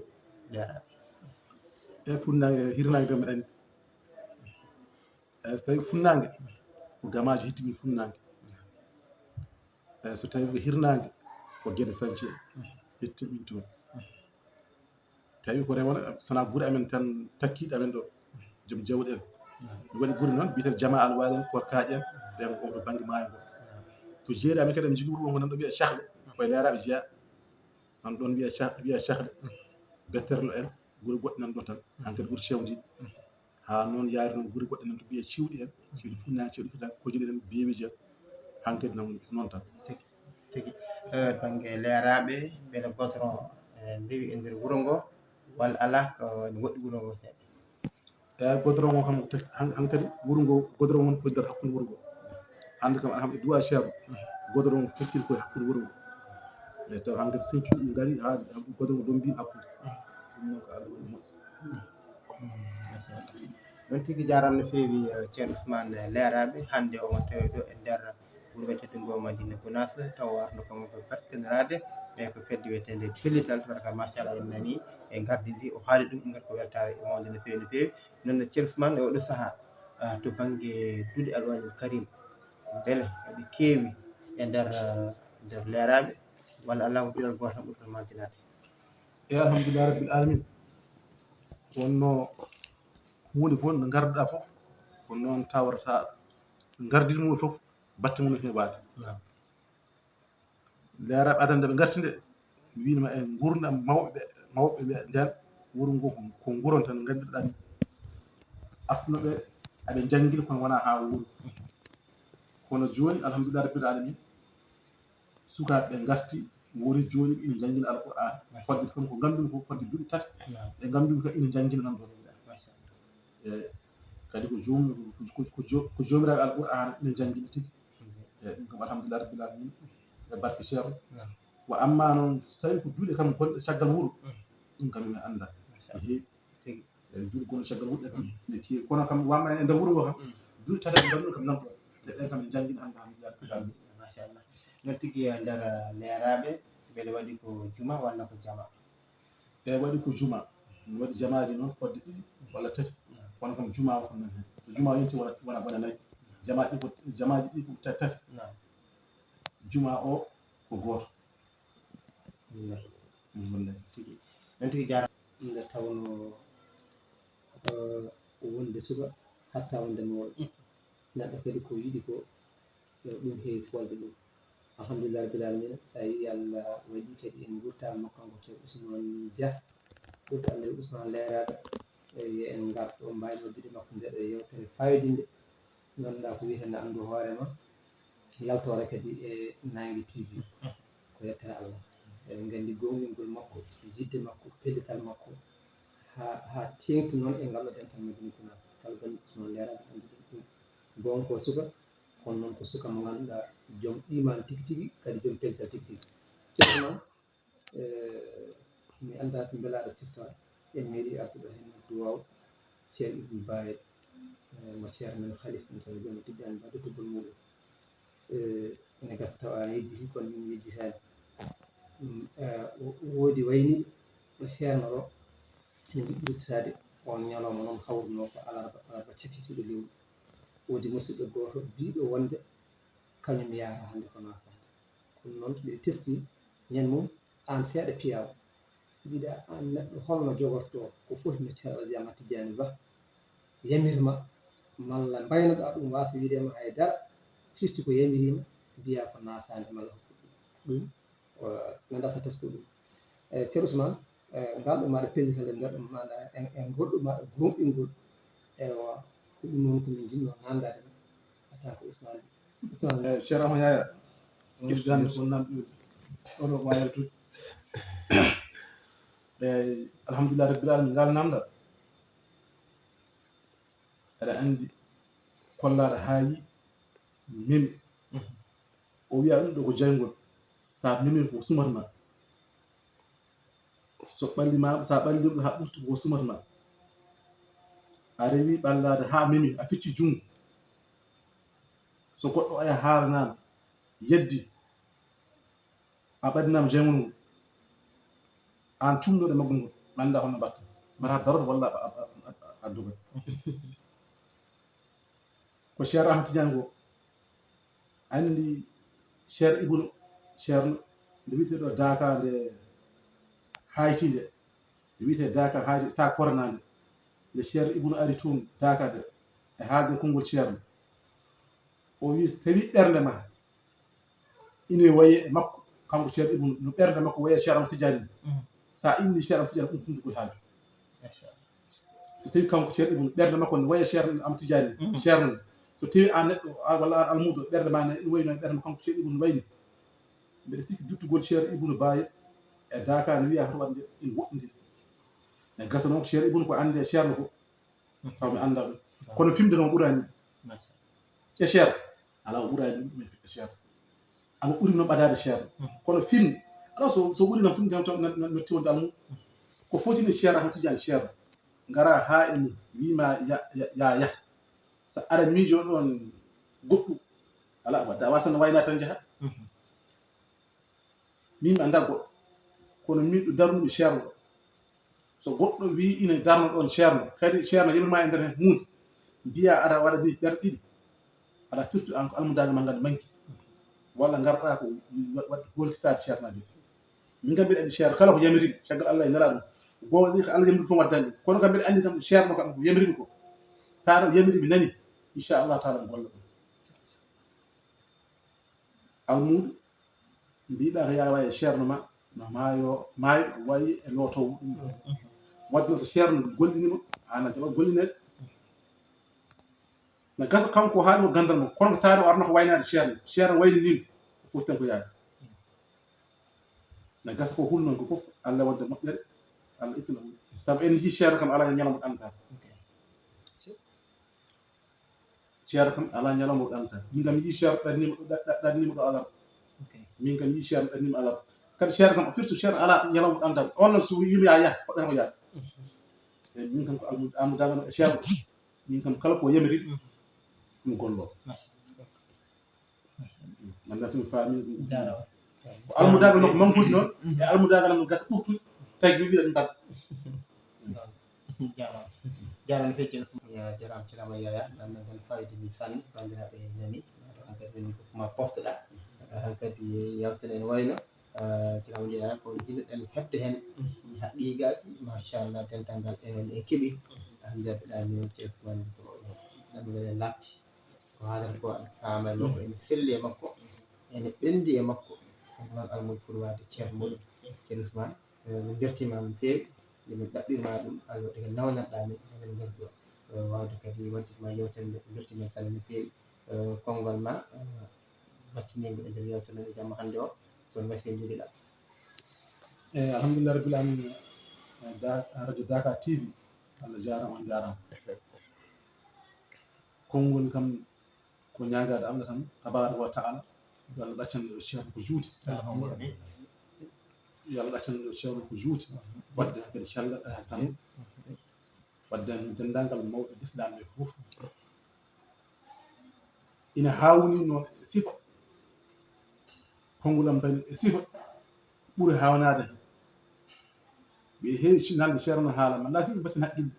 leeraɓe e funnague hirnague kam mbiɗa andi so tawi funnague ko gamaji hittimi funnague so tawi ko hirnague ko Guédé Santhie hettimin toon tawi ko rewana sona guure amen tan takkiɗe amen ɗo joom jawɗi en waɗi guure noon mbiyeten Jama Alwali en Korkaƴe en ɓen ko to banggue maayo ngo to jeeri amen kadi en jogui wuuro ngo nan ɗo wiye Cahle koye leeraɓe jeeya nan ɗon wiye Cahle Betterlo en guure goɗɗe nan ɗon tan hankkadi guure cewdiɗe ha noon yaari noon guure goɗɗe nan to wiye Ciwɗi en ciwɗi funnague ciwɗi hitande Kojilel en Beewiji en hankkadi noon tan tigui banggue leeraɓe beele goudron deewi e nder wuuro ngo walla ala ko ne woɗɗi wuuro ngo seeɗa godoro ngo kam hankadi wuro ngo godoro won poddata hakkude wuro ngo hande kam alhamdulillah duwa cheru godoro ngo fekkiri koye hakkude wuro ngo e taw hankadi sencuɗi ngari ha godoro ngo dombi hakkude ɗum noon ko Allah waɗi moƴƴi ɗon tigui jarama no fewi ceerno Ousmane Leraɓe hande o won tawi ɗo e nder wuuro wiyetede ngo Madina Gounass taw arno kamo ko battinirade e ko fedde wiyetede pellital tawa machallah en nani e gardi ndi o haali ɗum ngar ko weltare e mawde no fewi no fewi noon ceerno Ousmane e oɗo saaha to banggue duuɗi alwanil karim beele ɗi kewi e nder Leraɓe walla ala ko ɗiɗon goto tan ɓurtan majjinade e alhamdulillah rabbil alamin wonno hunde fof nde garduɗa fof ko noon tawrata gardil mum fof batte mum ne waade Leraɓe adana nde ɓe garti nde winoma e gurdam mawɓe nden wuro ngo ko guron tan ganduɗa ni akkunoɓe aɓe janggil kono wona ha wuuro kono joni alhamdulillah rabbil alamin sukaɓe garti wori joni ina janggina alqur'an fodde kam ko gandumi ko fodde duuɓi tati ɓe gandumi ko ina janggina nan ɗo e kadi ko jomiraɓe alqur'an ina janggina tigui e ɗum kam alhamdulillah rabbil alamin e barke cheikh wa amma noon so tawi ko duuɗe kam gonɗe caggal wuuro ɗum kam ina anda e heewi e duuɗe gonɗe caggal wuuro ɗe kam ne kewi kono kam wamma e nder wuuro ngo kam duuɗi tati ɓe gandumi kam nan ɗo ɗen kam ɓe janggina hande alhamdulillah rabbil alamin machallah non tigui e nder Leraɓe beele waɗi ko juma walla ko jama e waɗi ko juma waɗi jamaji noon fodde ɗiɗi walla tati kono kam juma o kam nan hen so juma yonti wona nayyi jamaji ɗi ko tati juma o ko goto wallahi tigui non tigui jara nde tawno wonde suka hatta wonde mawɗo neɗɗo kadi ko yiɗi ko ɗum heewi folde ɗum alhamdulillah rabbil alamin sa yi Allah waɗi kadi en gurtama makko ngo to Ousmane Dia ɓurɗo andiri Ousmane Leraɓe en garɗo mbawi noddude makko ndeɗo yewtere fayodinde ganduɗa ko wiyetende andu hoorema yaltore kadi e Nangue TV ko yettere Allah eɗen gandi gongolngol makko jidde makko pellital makko ha tengti noon e ngalɗo ɗen tan Madina Gounass kala gandu Ousmane Leraɓe andi ɗum gonga ko suka kono noon ko suka mo ganduɗa joom iman tigui tigui kadi joom pellital tigui tigui ceerno mi anda so beelaɗo siftora en meeɗi artude hen duwaw ceerno Ibnu Baye mo ceerno men Khalifa ɗum tawi joni tijjani badde toggol muɗum ene gasa taw a yejjiti kono min yejjitani woodi wayni ɗo feernoro ene ɗiɗitade on ñalawma noon hawruno ko alarba cakkitiɗo lewru woodi musidɗo goto biɗo wonde kañum yaara hande ko nasade kono noon ɓe teski ñande mum an seeɗa piyaw mbiɗa an neɗɗo holno jogorto ko foti no ceerno Aldiama Tidiani Ba yamirma malla mbaynoɗa ɗum wasa wiidema haydara firti ko yamirima mbiya ko nasade malla ɗum ganduɗa sa tesko ɗum ceerno Ousmane ngal ɗo maɗa pellital e nder ɗum maɗa en goɗɗo maɗa gonɗingol ewa ko ɗum noon komin jinno namdade atta ko Ousmane cheikh Ahmad Yaya gande ko namɗi oɗo wayatude eyyi alhamdulillah rabbil alamin ngal namdal aɗa andi kollaɗo haayi memi o wiya ɗum ɗo ko jaygol sa memi ko sumatma so ɓallima sa ɓalli ɗum ha ɓurti ko sumatma a rewi ɓallade ha memi a ficci jungo so goɗɗo aya haaranama yeddi a ɓaddinama jaygol ngol an cumɗoɗe maggo ngol anda holno mbatta mbata darota walla a dogat ko Cheikh Ahmad Tidiane go andi Cheikh Ibnu ceerno nde wiyteɗo Daka nde hayti nde wiyete Daka hayti ta corona nde Cheikh Ibnu ari toon Daka nde e haalde konngol ceerno o wi so tawi ɓernde ma ine wayi e makko kanko Cheikh Ibnu no ɓernde makko wayi e Cheikh Ahmad Tidiane sa inni Cheikh Ahmad Tidiane ɗum hunde koye haaju so tawi kanko Cheikh Ibnu ɓernde makko ne wayi e Cheikh Ahmad Tidiane ceerno so tawi an neɗɗo walla an almudo ɓernde ma ne wayno e ɓernde kanko Cheikh Ibnu wayni mbeɗa sikki duttugol Cheikh Ibnu Baye e Daka ne wiya hoto waɗde ina woɗɗodiri e gasa noon ko Cheikh Ibnu ko ande ceerno ko taw mi annda ɗum kono fimde kam ɓurani e cher ala o ɓurani ɗum min fiɗɗo cher ama ɓuri noon ɓadade cher kono film ala so ɓuri noon film tan no tiwonde almum ko fotini cher tan tijani cher ngara ha en wima ya so ara miijo ɗon goɗɗu ala wadda wasan wayna tan jaha min mi anda goɗɗo kono min ɗo darnuɗo cher ɗo so goɗɗo wi ina darno ɗon cher no kadi cher no yimma e nder hen hunde mbiya ara waɗa ni ɓerɗe ɗiɗi aɗa firtu an ko almudaga ma ngal manki walla garɗa ko waɗ goltisade cher naji min kam mbiɗa andi cher kala ko yamiriɗo caggal Allah e nela ɗum goto ko Allah yamiri fof waddani ɗum kono kam mbiɗa andi kam cher no kam ko yamiriɗo ko taɗo yamiri mi nani inchallahu taala mi golla ɗum almuɗo mbiɗa ko yawa e cher no ma no maayo wayi e lotowo ɗum wadde noon so cher no gollinima an a jaɓat gollinede no gasa kanko haalimo gandal mo kono ko taade o arno ko waynade cher no wayni nino o foti tan ko yaade no gasa ko hulnoon ko fof Allah wadde moƴƴere Allah ittana ɗum saabu en jii cher kam ala ñalawma ɗanta cher kam ala ñalawma ɗanta min kam mi yii cher ɗannima ɗo alarba min kam yii cher ɗannima alarba kadi cher kam firtu cher ala ñalawma ɗanta on noon so wimi ya yaah hoɗɗen ko yaade eyi min kam ko almudaga no e cher min kam kala ko yamiri ɗum gollo man gasmi faami ɗum ko almudaga no ko mankude noon e almudaga no gasa ɓurtude tagi wiɗa ɗum badde jarano fecce ya jaram cirama yaya namna ngal fayde mi sanni bandiraɓe nani hankadi min ma poftoɗa hankadi yawtere en wayno cirama yaya ko jiɗɗen hebde hen haqiqaji machallah dental ngal en keeɓi jabɓiɗani on ceefuman ko ɗamgal en latti ko haalata ko faama makko ene selli e makko ene ɓendi e makko noon almudo pour wade ceerno muɗum ceerno Ousmane min bertima no feewi min ɗaɓɓirma ɗum Allah waɗi ko nawnaɗa min eɗen gardi o wawde kadi wadditma yewtere nde bertimen kala no feewi konngol ma battinigo e nder yewtere nde jamma hannde o son wasi joguiɗa eyi alhamdulillah rabbil alamin radio Dakar TV Allah jarama on jarama konngol kam ko ñagade Allah tan tabaraka wa taala yo Allah ɗaccan ɗo ceerno ko juuti yo Allah ɗaccan ɗo ceerno ko juuti wadde kadi callaɗa tan wadde dendagal mawɓe l'islam ɓe fof ina hawni noon e sifa konngol bani e sifa ɓuri hawnade ɓe heewi nande ceerno haala ma la si ɓe battin haqqille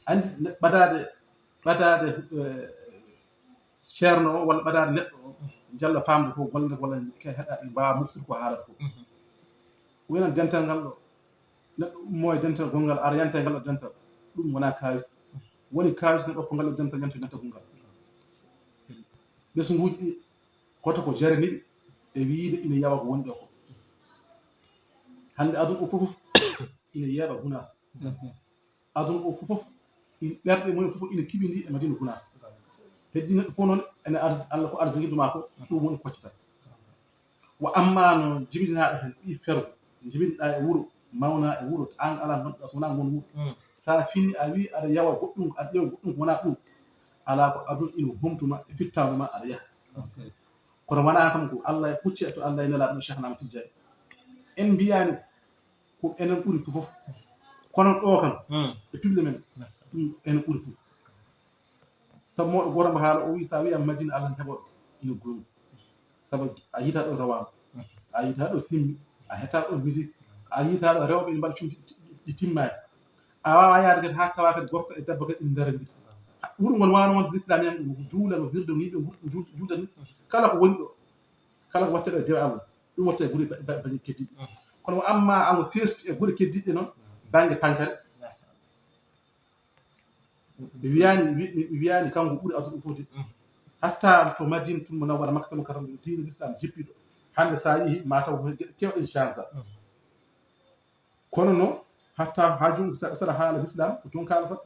andi ɓadade ceerno o walla ɓadade neɗɗo o jalla famde ko golle walla heeɗa mbawa moftude ko haalata ko wonan dental ngal ɗo neɗɗo ummo e dental gongal ara yanta e ngal ɗo dental ɗum wona kawis woni kawis neɗɗo ko ngal ɗo dental yanta dental gongal ɓesguji ɗi koto ko jaraniɓe e wiide ina yawa ko woni ɗo ko hande aduna o fof ina yeeɓa gunas aduna o fof ɓerɗe mumen fof ina kiɓidi e madina gunas heddi neɗɗo fof noon ene Allah ko arsigiɗuma ko ɗum woni koccata wa amma no jibinaɗo hen ɗi fergo jibinɗa e wuuro mawna e wuuro an ala ganduɗa so wona gon wuuro sa fini a wi aɗa yawa goɗɗum aɗa ƴeewa goɗɗum ko wona ɗum ala ko aduna ina humtuma e fittadu ma aɗa yaha kono wona kam ko Allah e hucci to Allah e nelaɗo Cheikh Ahmad Tidiane en mbiyani ko enen ɓuuri fof kono ɗo kam e pible men ɗum enen ɓuuri fof sabu mawɗo goto mo haala o wi sa wiyam Madina Allah heɓoɗo ina gooni sabu a yita ɗo rawama a yita ɗo simmi a hetta ɗo musique a yita ɗo rewɓe ɓe mbaɗa cuuɗi ɗi timmani a wawa yaade kadi ha tawa kadi gorko e debbo kadi ina darandi wuuro ngol wano wonde l'islam en ɗum juula no wirde no yimɓe juulda ni kala ko woni ɗo kala ko watte ɗo e dewe Allah ɗum watte e guure bañi keddiɗi kono amma amo serti e guure keddiɗe noon banggue tankare wiyani kanko ɓuuri aduna fof de hatta to Madina tun mo nawwara Makka mo karam diine l'islam jippiɗo hande sa yeehi ma taw geɗe kewɗe chance kono noon hatta ha joni saɗa haala l'islam ko toon kalata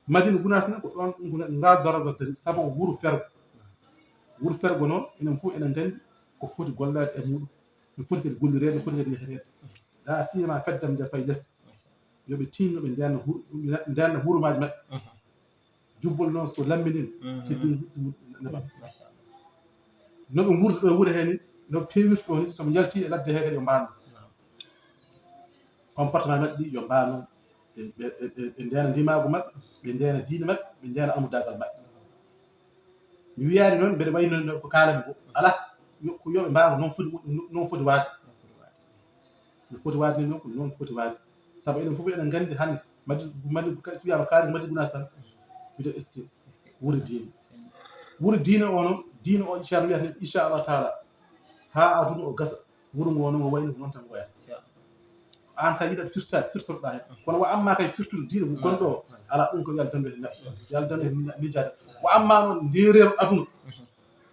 Madina gunas ne ko ɗon ngal darago dari sabu ko wuuro fergo noon enen fof enen gandi ko foti gollade e muɗum no foti kadi gollirede no foti kadi yeherede la siyama feddam nde fay less yoɓe tinno ɓe ndenna huurumaji maɓɓe jubbol noon so lamminima teddini neɓa noɓe gurda ɗo e wuuro he ni no pewirta ɗo ni soɓe jalti e ladde he kadi yo mbano comportement maɓɓe ɗi yo mbano ɓe ndena ndimago maɓɓe ɓe ndena diine maɓɓe ɓe ndena amudagal maɓɓe mi wiyani noon mbeɗa wayno ko kalami ko ala ko yoɓe mbano noon foti waade no foti waade ni noon ko noon foti waade saabu eɗen fof eɗen gandi hande madi so wiyama kaari Madina Gounass tan mbiɗa eskii wuro diine o noon diine o ceerno wiyata ni inchallahu taala ha aduna o gasa wuro ngo noon o wayno ko noon tan wayata an kay yiɗat firtotoɗa hen kono wa amma kay firtude diine gonɗo o ala ɗum ko yalla dandu e neɗɗo yalla dandu e miijade wa amma noon ndereero aduna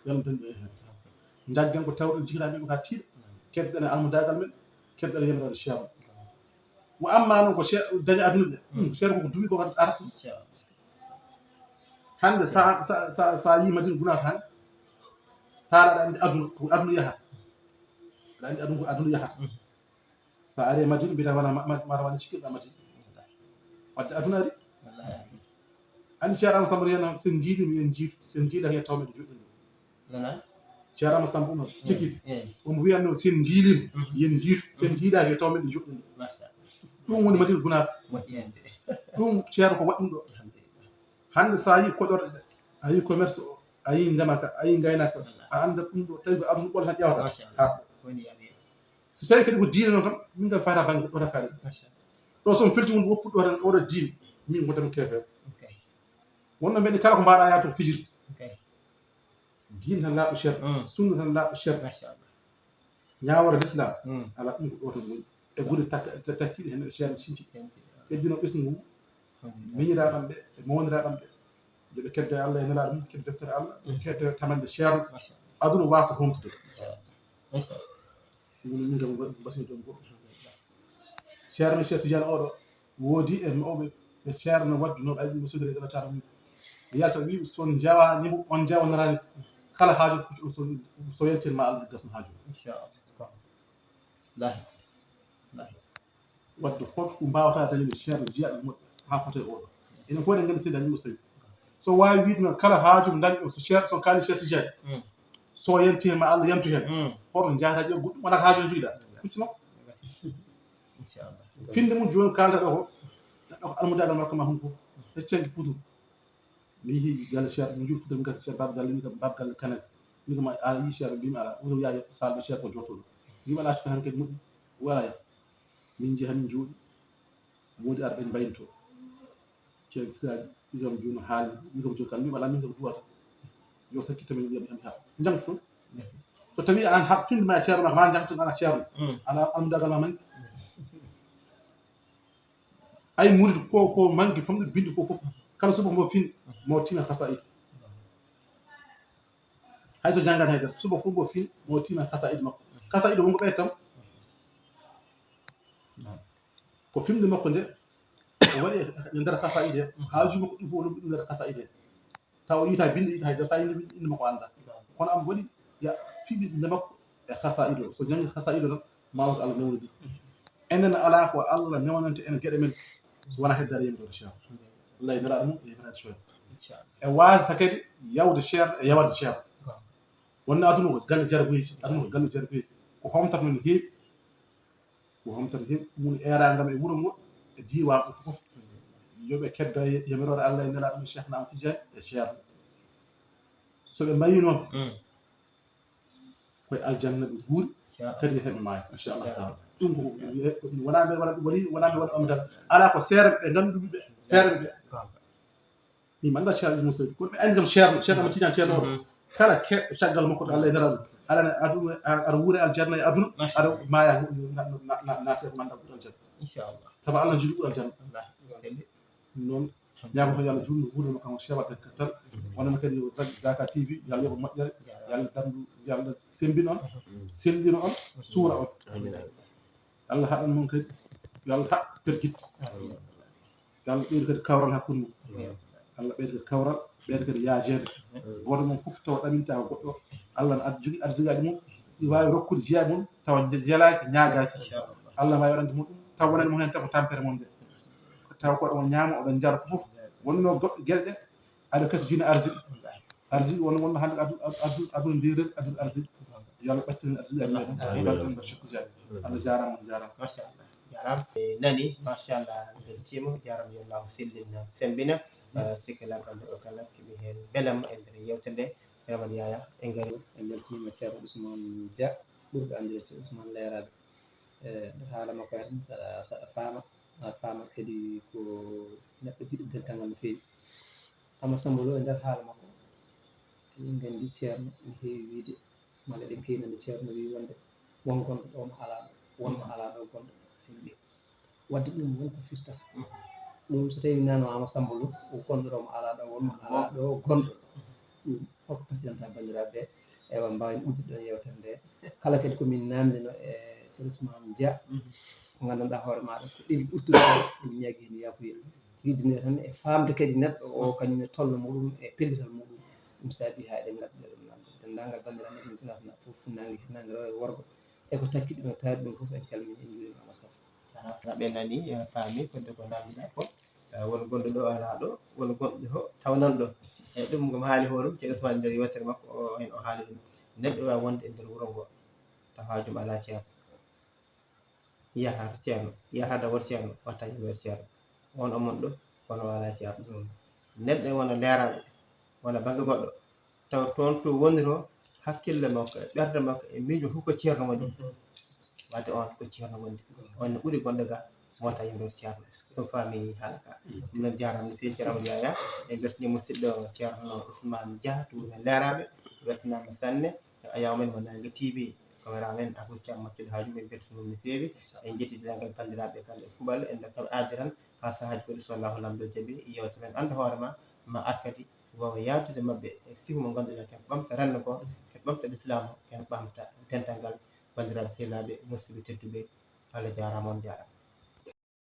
yalla dandu e hen jaggen ko tawɗen jigiraɓe ko ha tiiɗa keddoɗen e almudagal men keddoɗen e yemirade ceerno wa amma noon ko dañi aduna ɗe ceerno koko duwi ko arata hande sa yi Madina Gounass hande taara aɗa andi aduna ko aduna yahata aɗa andi aduna ko aduna yahata sa ari e Madina mbiyata mata wona cikkirɗa Madina wadde aduna ari andi ceerno Amadou Samba reno sen jiiɗimi en jiitu sen jiiɗaka e tawmeɗe juɗɗe ceerno Amadou Samba Oumar cikkiɗi omo wiyanno sen jiilima yen jiitu sen jiiɗaki e tawmeɗe juɗɗe ɗum woni Madina Gounass ɗum ceerno ko waɗɗum ɗo hande sa yi koɗorɗe ɗe a yi commerce o a yi ndemaka a yi gaynaka a anda ɗum ɗo tawi ko aduna ɓola tan ƴewata ha so tawi kadi ko diine noon kam min kam fata banggue ɗo takari ɗo somi felti wonde woppuɗo ɗo tan oɗo diine min goddami keefeɓe wonno mbeɗa kala ko mbaɗa yaha to fijirde diine tan laaɓɗo ceerno sunna tan laaɓɗo ceerno ñawore l'islam ala ɗum ko ɗo tan woni e guure takkiɗe hen ceerno sinti ɓeddino ɓesgu ngu miñiraɗam ɓe e mawniraɗam ɓe yoɓe keddo e Allah e nelaɗo mum keddo deftere Allah keddo tamande ceerno aduna wasa homtude min kam basimi ɗon goɗɗo ceerno Cheikh Tidiane oɗo woodi e mawɓe e ceerno waddunoɓe ay ɗum sodiri ɗo tata mi yalta wiɓe son jawanimo on jawanarani kala haaju kucci so yaltirma Allah gasno haaju wadde hoto ko mbawata dañide ceerno jiyaɗo moƴƴo ha fota e oɗo enen fof eɗen gandi seydi Aliou Sawi so wawi wiide noon kala haaju dañi ɗo so ceerno son kaali Cheikh Tidiane so yanti hen ma Allah yantu hen hoto jahata ƴeew goɗɗum wona ko haaju joguiɗa huccino finde mum joni kalata ɗo ko neɗɗo ko almudagal makko ma hum fof heccengue Poudre mi yeehi galle ceerno mi juuri Poudre mi gasa ceerno Baba Galle mi kam Baba Galle Kanes mi koma a yi ceerno mbimi ala oto yaye salɗo ceerno ko jottoɗo mbimi ala cuka hen kadi moƴƴi wala ya min jeeha min jooɗi woodi arɓe en mbayinto ceerno sikaji wikam joni haali wikam joni kala mbimi ala min kam duwata yo sakkittomin wiyam hen ha jangto toon so tawi an haɓtinde ma e ceerno ma jangto ana ceerno ala almudagal ma manki ay murid ko manki famɗude binde ko foof kala suba mbo fin mo tina hasayid hayso janggata haydara suba fof mbo fin mo tina hasayid makko hasayid wonko ɓeyta tam ko fimde makko nde o waɗi e nder hasayid he haaju makko ɗi fof woni ɗum nder hasayid he taw o yita binde yita haydara sa yinde inde makko anda kono am waɗi ya fiɓi nde makko e hasayid o so jangi hasayid o tan mawata Allah newnude enen ala ko Allah newnante en gueɗe men so wona heddade yimɓe ceerno wallahi nelaɗo mum e yeminade ceerno e wasata kadi yawde ceerno e yawade ceerno wonno aduna ko galle jaragoyji aduna ko galle jaragoyji ko homtata no heewi ko homtata heewi ɗum woni eragam e wuuro ngo e diwan o fof yoɓe keddo e yamirore Allah e nelaɗo mum Cheikh Ahmed Tidiane e ceerno soɓe mbayi noon koye aljanna ɓe guuri kadi heɓe maayo inchallah taala ɗum ko wona mbeɗa waɗa ɗum waɗi wona mbeɗa waɗa amudagal ala ko seere ɓe ganduɗuɓe ɓe seere ɓe min anda ceerno Moussa kono ɓe andi kam ceerno Cheikh Ahmed Tidiane ceerno o kala keɗɗo caggal makko to Allah e nelaɗo alane aduna aɗa wuure aljanna e aduna aɗa maaya naate manda ɓuuri aljanna inchallah sabu Allah jogui ɓuuri aljanna noon ñago to yallah junno wuurno kam cewaɓe tan wonano kadi Dakar TV yo Allah yoɓa moƴƴere yallah dandu yallah sembina on sellina on suura on Allah haɗan moon kadi yo Allah haɓ pergitte yo Allah ɓeydu kadi kawral hakkude mum Allah ɓeydu kadi kawral ɓeydu kadi yaajede goto moom fof tawa ɗaminta ko goɗɗo Allah ne jogui arsigaji mum ɗi wawi rokkude jeeya mum tawa jelaki ñagaki Allah wawi waɗande mum ɗum taw wonani mo hen tan ko tampere mum nde taw ko on ñaama oɗon jara fof wonno goɗɗo gueɗe ɗe aɗa kadi jina arsiɗe wonno hannde aduna ndiren aduna arsiɗe yo Allah ɓettinen arsiɗe e meɗen balɗen Cheikh Tidiane Allah jarama on jarama machallah jarama nani machallah beltima jarama yo Allah sellina sembina sikki laɓɓande o kala keeɓi hen belam e nder yewtere nde ceerno Yaya en gari en beltima ceerno Ousmane Dia ɓurɓe andirde ceerno Ousmane Leraɓe nder haala makko hen saɗa faama a faama kadi ko neɗɗo jiɗɗo dental no feewi Amma Samba Lo e nder haala makko emin gandi ceerno no heewi wiide malla eɗen keenande ceerno wi wonde won gonɗo ɗo mo ala ɗo wonmo ala ɗo gonɗo yimɓe wadde ɗum wonko firta ɗum so tawi nanoma Samba Lo gonɗo ɗo mo ala ɗo wonmo ala ɗo gonɗo ɗum holko paccinanta bandiraɓe ewa mbawi uddiɗo ɗon yewtere nde kala kadi komin namdino e ceerno Ousmane Dia ko gandanɗa hoore maɗa ko ɗeɗi ustude emin ñaagui hen yafuya wiidine tan e famde kadi neɗɗo o kañum e tolno muɗum e pellital muɗum ɗum saabi ha eɗen gadduɗo ɗum namde dendagal bandiraɓe ɗum finatana fof funnague rewo e worgo eko takki ɗum e taari ɗum fof en calmini en juurima Amasata ɓe nani faami fodde ko namdiɗa ko won gonɗo ɗo ala ɗo won gonɗo to taw nan ɗo eyyi ɗum gom haali hoɗum ceerno Ousmane nder yewtere makko o hen o haali ɗum neɗɗo wawi wonde e nder wuuro ngo taw haajum ala ceerno yiyata to ceerno yiyata dawol ceerno watta yimɓe ceerno on omon ɗo kono wala ceerno neɗɗo wona leraɓe wona banggue goɗɗo taw toon to woni to hakkille makko e ɓerde makko e miijo fof ko ceerno woni wadde on ko ceerno woni on ne ɓuuri gonɗo ga wonta yimɓe ceerno ɗum faami haala ka ɗum noon jarama no fewi ceerno Yaya e bertini musidɗo ceerno Ousmane Dia to wuuro men Leraɓe weltanama sanne a yawmen mo Nangue TV kameramen Abou Thiam maccuɗo haaju min beltanima no fewi en jetti dendagal bandiraɓe kamɓe kuuɓal en dokkama aadi tan ha sahaji goɗɗi so Allahu lamɗo jaaɓi yewtere men ande hoorema ma ar kadi wawa yawtude mabɓe e fiihu mo ganduɗa ken ɓamta rendo ko ken ɓamta l'islam o ken ɓamta dental ngal bandiraɓe sehilaɓe musidɓe tedduɓe Allah jarama on jarama